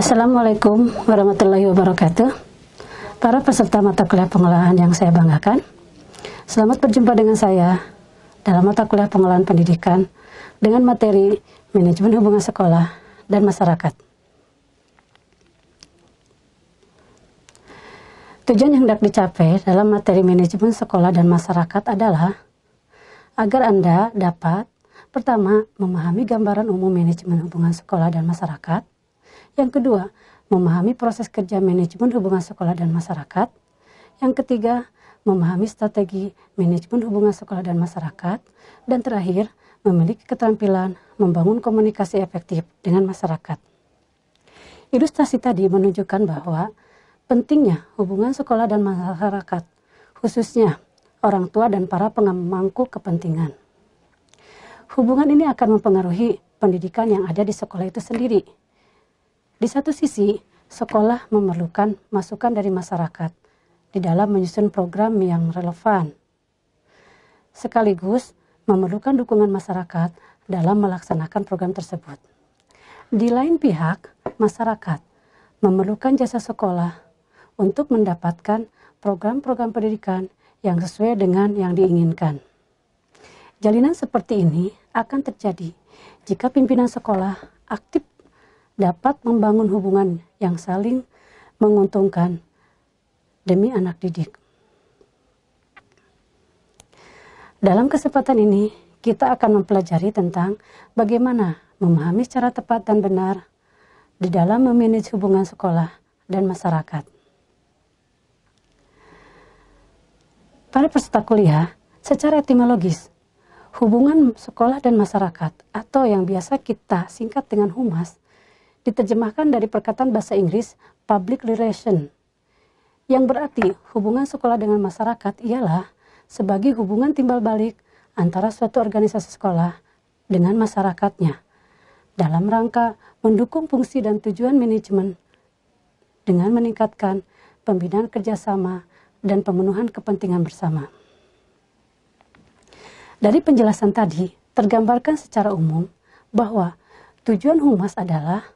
Assalamualaikum warahmatullahi wabarakatuh. Para peserta mata kuliah pengolahan yang saya banggakan, selamat berjumpa dengan saya dalam mata kuliah pengolahan pendidikan dengan materi manajemen hubungan sekolah dan masyarakat. Tujuan yang hendak dicapai dalam materi manajemen sekolah dan masyarakat adalah agar Anda dapat pertama, memahami gambaran umum manajemen hubungan sekolah dan masyarakat. Yang kedua, memahami proses kerja manajemen hubungan sekolah dan masyarakat. Yang ketiga, memahami strategi manajemen hubungan sekolah dan masyarakat. Dan terakhir, memiliki keterampilan membangun komunikasi efektif dengan masyarakat. Ilustrasi tadi menunjukkan bahwa pentingnya hubungan sekolah dan masyarakat, khususnya orang tua dan para pemangku kepentingan. Hubungan ini akan mempengaruhi pendidikan yang ada di sekolah itu sendiri. Di satu sisi, sekolah memerlukan masukan dari masyarakat di dalam menyusun program yang relevan, sekaligus memerlukan dukungan masyarakat dalam melaksanakan program tersebut. Di lain pihak, masyarakat memerlukan jasa sekolah untuk mendapatkan program-program pendidikan yang sesuai dengan yang diinginkan. Jalinan seperti ini akan terjadi jika pimpinan sekolah aktif dapat membangun hubungan yang saling menguntungkan demi anak didik. Dalam kesempatan ini, kita akan mempelajari tentang bagaimana memahami secara tepat dan benar di dalam memanage hubungan sekolah dan masyarakat. Para peserta kuliah, secara etimologis, hubungan sekolah dan masyarakat atau yang biasa kita singkat dengan humas diterjemahkan dari perkataan bahasa Inggris public relation, yang berarti hubungan sekolah dengan masyarakat ialah sebagai hubungan timbal balik antara suatu organisasi sekolah dengan masyarakatnya dalam rangka mendukung fungsi dan tujuan manajemen dengan meningkatkan pembinaan kerjasama dan pemenuhan kepentingan bersama. Dari penjelasan tadi, tergambarkan secara umum bahwa tujuan humas adalah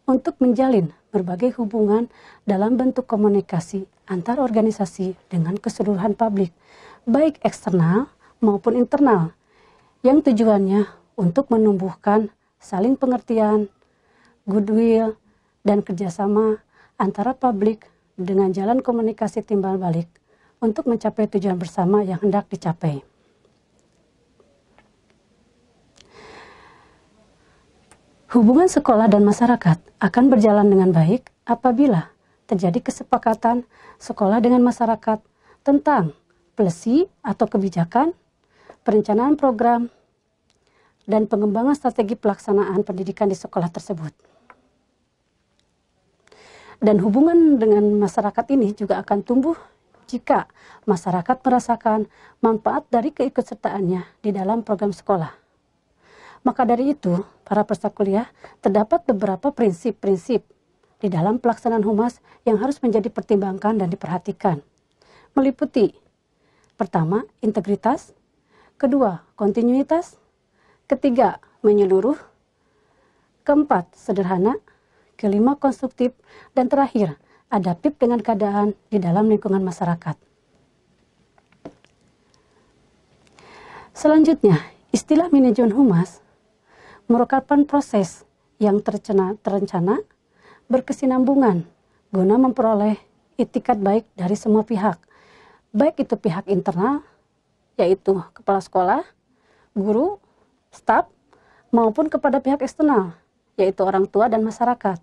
untuk menjalin berbagai hubungan dalam bentuk komunikasi antar organisasi dengan keseluruhan publik, baik eksternal maupun internal, yang tujuannya untuk menumbuhkan saling pengertian, goodwill, dan kerjasama antara publik dengan jalan komunikasi timbal balik untuk mencapai tujuan bersama yang hendak dicapai. Hubungan sekolah dan masyarakat akan berjalan dengan baik apabila terjadi kesepakatan sekolah dengan masyarakat tentang policy atau kebijakan, perencanaan program, dan pengembangan strategi pelaksanaan pendidikan di sekolah tersebut. Dan hubungan dengan masyarakat ini juga akan tumbuh jika masyarakat merasakan manfaat dari keikutsertaannya di dalam program sekolah. Maka dari itu, para peserta kuliah, terdapat beberapa prinsip-prinsip di dalam pelaksanaan humas yang harus menjadi pertimbangkan dan diperhatikan. Meliputi, pertama, integritas, kedua, kontinuitas, ketiga, menyeluruh, keempat, sederhana, kelima, konstruktif, dan terakhir, adaptif dengan keadaan di dalam lingkungan masyarakat. Selanjutnya, istilah manajemen humas merupakan proses yang terencana, berkesinambungan, guna memperoleh itikat baik dari semua pihak, baik itu pihak internal, yaitu kepala sekolah, guru, staf, maupun kepada pihak eksternal, yaitu orang tua dan masyarakat,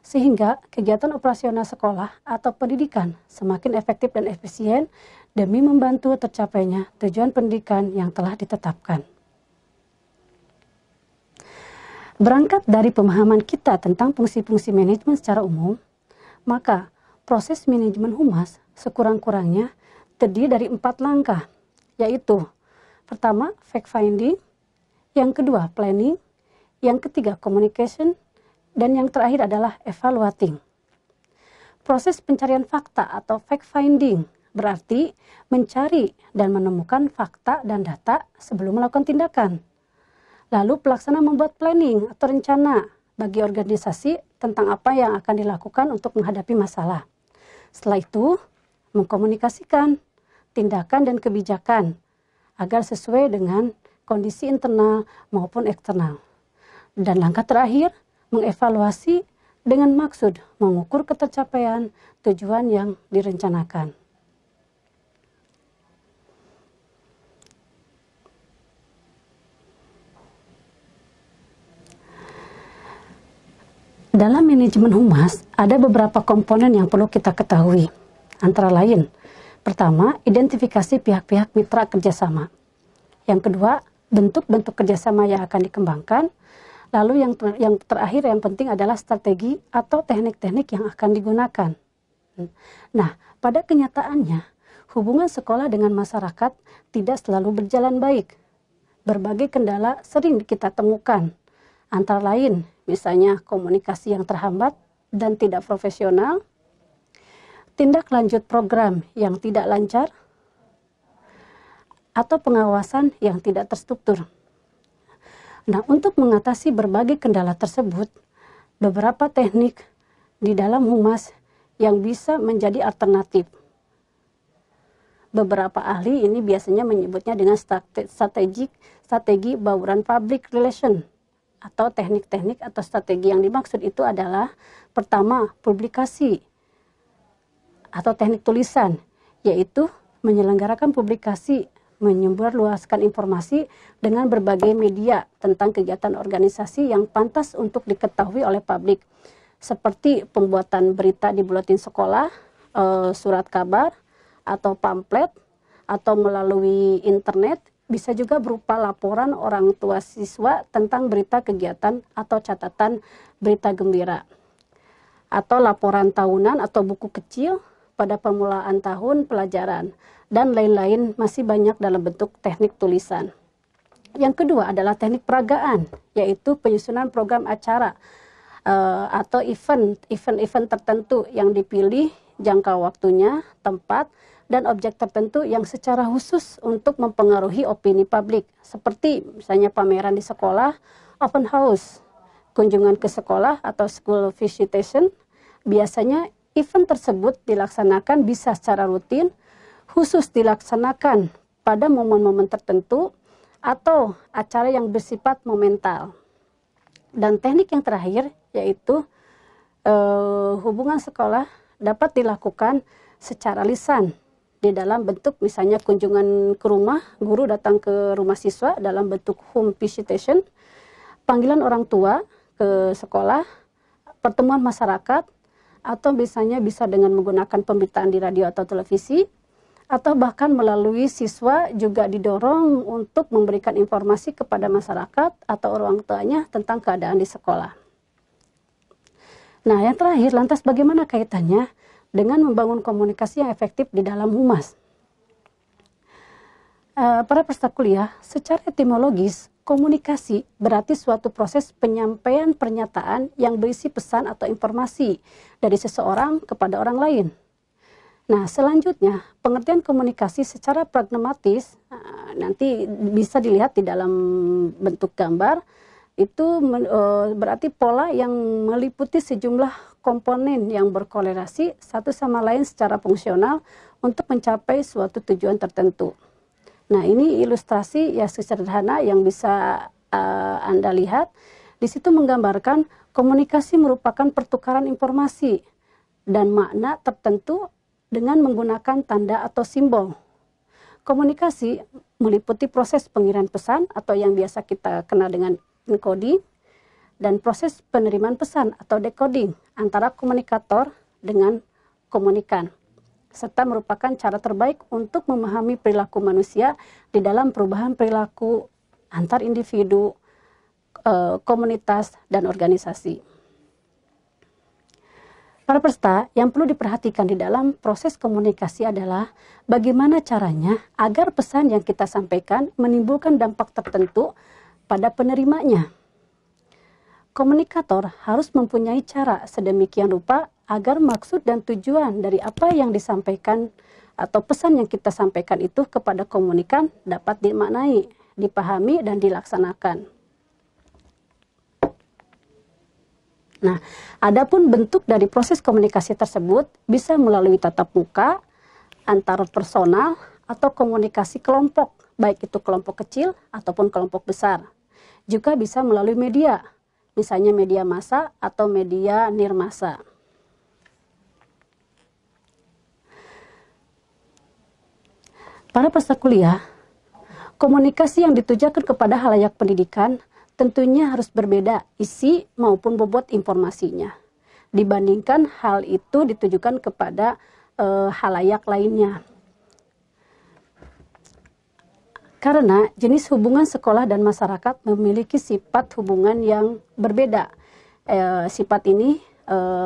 sehingga kegiatan operasional sekolah atau pendidikan semakin efektif dan efisien demi membantu tercapainya tujuan pendidikan yang telah ditetapkan. Berangkat dari pemahaman kita tentang fungsi-fungsi manajemen secara umum, maka proses manajemen humas sekurang-kurangnya terdiri dari 4 langkah, yaitu pertama, fact-finding, yang kedua, planning, yang ketiga, communication, dan yang terakhir adalah evaluating. Proses pencarian fakta atau fact-finding berarti mencari dan menemukan fakta dan data sebelum melakukan tindakan. Lalu pelaksana membuat planning atau rencana bagi organisasi tentang apa yang akan dilakukan untuk menghadapi masalah. Setelah itu, mengkomunikasikan tindakan dan kebijakan agar sesuai dengan kondisi internal maupun eksternal. Dan langkah terakhir, mengevaluasi dengan maksud mengukur ketercapaian tujuan yang direncanakan. Dalam manajemen humas, ada beberapa komponen yang perlu kita ketahui. Antara lain, pertama, identifikasi pihak-pihak mitra kerjasama. Yang kedua, bentuk-bentuk kerjasama yang akan dikembangkan. Lalu yang terakhir yang penting adalah strategi atau teknik-teknik yang akan digunakan. Nah, pada kenyataannya, hubungan sekolah dengan masyarakat tidak selalu berjalan baik. Berbagai kendala sering kita temukan. Antara lain, misalnya komunikasi yang terhambat dan tidak profesional, tindak lanjut program yang tidak lancar, atau pengawasan yang tidak terstruktur. Nah, untuk mengatasi berbagai kendala tersebut, beberapa teknik di dalam humas yang bisa menjadi alternatif. Beberapa ahli ini biasanya menyebutnya dengan strategi bauran public relation, atau teknik-teknik atau strategi yang dimaksud itu adalah pertama, publikasi atau teknik tulisan, yaitu menyelenggarakan publikasi, menyebarluaskan informasi dengan berbagai media tentang kegiatan organisasi yang pantas untuk diketahui oleh publik, seperti pembuatan berita di buletin sekolah, surat kabar, atau pamflet, atau melalui internet. Bisa juga berupa laporan orang tua siswa tentang berita kegiatan atau catatan berita gembira. Atau laporan tahunan atau buku kecil pada permulaan tahun pelajaran. Dan lain-lain masih banyak dalam bentuk teknik tulisan. Yang kedua adalah teknik peragaan, yaitu penyusunan program acara atau event tertentu yang dipilih, jangka waktunya, tempat, dan objek tertentu yang secara khusus untuk mempengaruhi opini publik, seperti misalnya pameran di sekolah, open house, kunjungan ke sekolah atau school visitation. Biasanya event tersebut dilaksanakan bisa secara rutin, khusus dilaksanakan pada momen-momen tertentu, atau acara yang bersifat momental. Dan teknik yang terakhir yaitu hubungan sekolah dapat dilakukan secara lisan, di dalam bentuk misalnya kunjungan ke rumah, guru datang ke rumah siswa dalam bentuk home visitation, panggilan orang tua ke sekolah, pertemuan masyarakat, atau misalnya bisa dengan menggunakan pemberitaan di radio atau televisi, atau bahkan melalui siswa juga didorong untuk memberikan informasi kepada masyarakat atau orang tuanya tentang keadaan di sekolah. Nah, yang terakhir, lantas bagaimana kaitannya dengan membangun komunikasi yang efektif di dalam humas? Para peserta kuliah, secara etimologis, komunikasi berarti suatu proses penyampaian pernyataan yang berisi pesan atau informasi dari seseorang kepada orang lain. Nah, selanjutnya, pengertian komunikasi secara pragmatis, nanti bisa dilihat di dalam bentuk gambar, itu berarti pola yang meliputi sejumlah komponen yang berkorelasi satu sama lain secara fungsional untuk mencapai suatu tujuan tertentu. Nah, ini ilustrasi ya sederhana yang bisa Anda lihat. Di situ menggambarkan komunikasi merupakan pertukaran informasi dan makna tertentu dengan menggunakan tanda atau simbol. Komunikasi meliputi proses pengiriman pesan atau yang biasa kita kenal dengan encoding, dan proses penerimaan pesan atau decoding antara komunikator dengan komunikan, serta merupakan cara terbaik untuk memahami perilaku manusia di dalam perubahan perilaku antar individu, komunitas, dan organisasi. Para peserta, yang perlu diperhatikan di dalam proses komunikasi adalah bagaimana caranya agar pesan yang kita sampaikan menimbulkan dampak tertentu pada penerimanya. Komunikator harus mempunyai cara sedemikian rupa agar maksud dan tujuan dari apa yang disampaikan atau pesan yang kita sampaikan itu kepada komunikan dapat dimaknai, dipahami, dan dilaksanakan. Nah, adapun bentuk dari proses komunikasi tersebut bisa melalui tatap muka, antar personal, atau komunikasi kelompok, baik itu kelompok kecil ataupun kelompok besar. Juga bisa melalui media, misalnya media massa atau media nirmasa. Para peserta kuliah, komunikasi yang ditujukan kepada halayak pendidikan tentunya harus berbeda isi maupun bobot informasinya dibandingkan hal itu ditujukan kepada halayak lainnya. Karena jenis hubungan sekolah dan masyarakat memiliki sifat hubungan yang berbeda. Sifat ini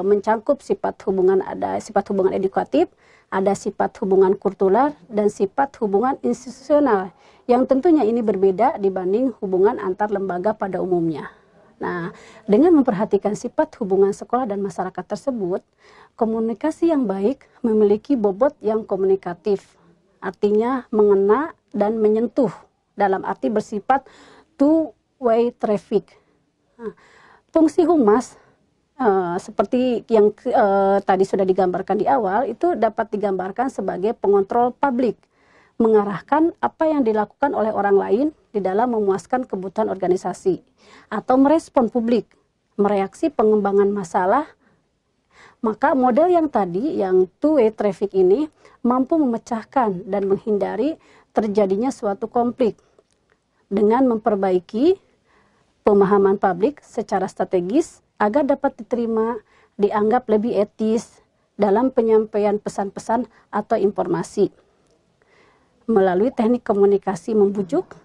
mencangkup sifat hubungan, ada sifat hubungan edukatif, ada sifat hubungan kultural, dan sifat hubungan institusional yang tentunya ini berbeda dibanding hubungan antar lembaga pada umumnya. Nah, dengan memperhatikan sifat hubungan sekolah dan masyarakat tersebut, komunikasi yang baik memiliki bobot yang komunikatif, artinya mengena dan menyentuh, dalam arti bersifat two-way traffic. Nah, fungsi humas seperti yang tadi sudah digambarkan di awal, itu dapat digambarkan sebagai pengontrol publik, mengarahkan apa yang dilakukan oleh orang lain di dalam memuaskan kebutuhan organisasi, atau merespon publik, mereaksi pengembangan masalah. Maka model yang tadi, yang two-way traffic ini, mampu memecahkan dan menghindari terjadinya suatu konflik dengan memperbaiki pemahaman publik secara strategis agar dapat diterima, dianggap lebih etis dalam penyampaian pesan-pesan atau informasi. Melalui teknik komunikasi membujuk,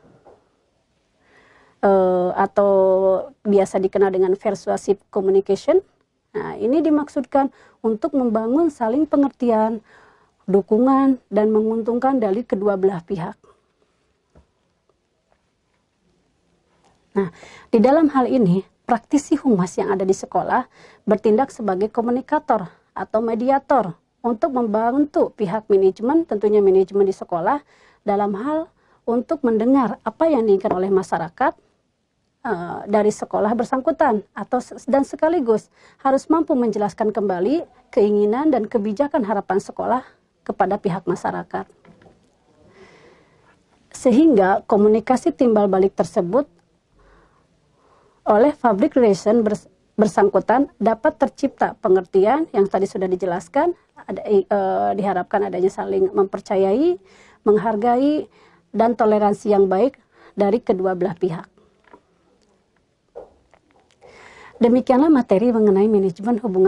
atau biasa dikenal dengan persuasive communication. Nah, ini dimaksudkan untuk membangun saling pengertian, dukungan, dan menguntungkan dari kedua belah pihak. Nah, di dalam hal ini, praktisi humas yang ada di sekolah bertindak sebagai komunikator atau mediator untuk membantu pihak manajemen, tentunya manajemen di sekolah, dalam hal untuk mendengar apa yang diinginkan oleh masyarakat dari sekolah bersangkutan, dan sekaligus harus mampu menjelaskan kembali keinginan dan kebijakan harapan sekolah kepada pihak masyarakat. Sehingga komunikasi timbal balik tersebut oleh public relation bersangkutan dapat tercipta pengertian yang tadi sudah dijelaskan, diharapkan adanya saling mempercayai, menghargai, dan toleransi yang baik dari kedua belah pihak. Demikianlah materi mengenai manajemen hubungan